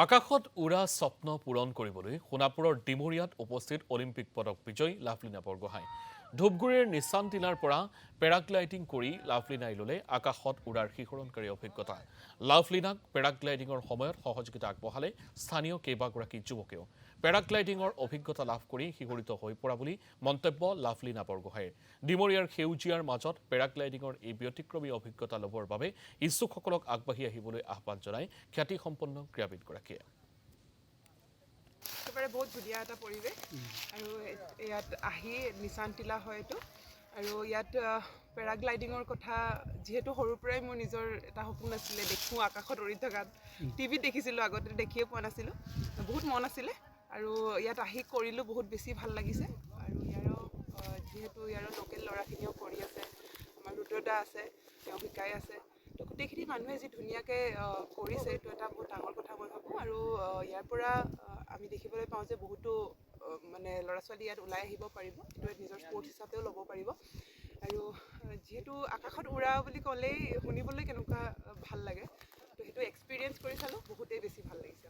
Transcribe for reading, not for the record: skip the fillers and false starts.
আকাশত উৰা স্বপ্ন পূৰণ কৰিবলৈ সোণাপুৰৰ ডিমৰীয়াত উপস্থিত অলিম্পিক পদক বিজয়ী লাভলীনা বৰগোহাঁই। ধূপগুৰিৰ নিচান টিলাৰ পৰা পেৰাগ্লাইডিং কৰি লাভলীনাই ল'লে আকাশত উৰাৰ শিহৰণকাৰী অভিজ্ঞতা। লাভলীনাক পেৰাগ্লাইডিঙৰ সময়ত সহযোগিতা আগবঢ়ালে স্থানীয় কেইবাগৰাকী যুৱকেও। পেৰাগ্লাইডিঙৰ অভিজ্ঞতা লাভ কৰি শিহৰিত হৈ পৰা বুলি মন্তব্য লাভলীনা বৰগোহাঁইৰ। ডিমৰীয়াৰ সেউজীয়াৰ মাজত পেৰাগ্লাইডিঙৰ এই ব্যতিক্ৰমী অভিজ্ঞতা ল'বৰ বাবে ইচ্ছুকসকলক আগবাঢ়ি আহিবলৈ আহ্বান জনায় খ্যাতিসম্পন্ন ক্ৰীড়াবিদগৰাকীয়ে। একেবাৰে বহুত ধুনীয়া এটা পৰিৱেশ আৰু ইয়াত আহি নিচান টিলা হয়তো আৰু ইয়াত পেৰাগ্লাইডিঙৰ কথা যিহেতু সৰুৰ পৰাই মোৰ নিজৰ এটা সপোন আছিলে, দেখোঁ আকাশত উৰি থকাত। টিভিত দেখিছিলোঁ, আগতে দেখিয়ে পোৱা নাছিলোঁ, বহুত মন আছিলে আৰু ইয়াত আহি কৰিলোঁ, বহুত বেছি ভাল লাগিছে। আৰু যিহেতু ইয়াৰ লোকেল ল'ৰাখিনিও কৰি আছে, আমাৰ ৰুদ্ৰদা আছে, তেওঁ শিকাই আছে, তো গোটেইখিনি মানুহে যি ধুনীয়াকৈ কৰিছে, এইটো এটা বহুত ডাঙৰ কথা মই ভাবোঁ। আৰু ইয়াৰ পৰা আমি দেখিবলৈ পাওঁ যে বহুতো মানে ল'ৰা ছোৱালী ইয়াত ওলাই আহিব পাৰিব, এইটো নিজৰ স্পৰ্টছ হিচাপেও ল'ব পাৰিব। আৰু যিহেতু আকাশত উৰা বুলি ক'লেই শুনিবলৈ কেনেকুৱা ভাল লাগে, তো সেইটো এক্সপিৰিয়েঞ্চ কৰি চালোঁ, বহুতেই বেছি ভাল লাগিছে।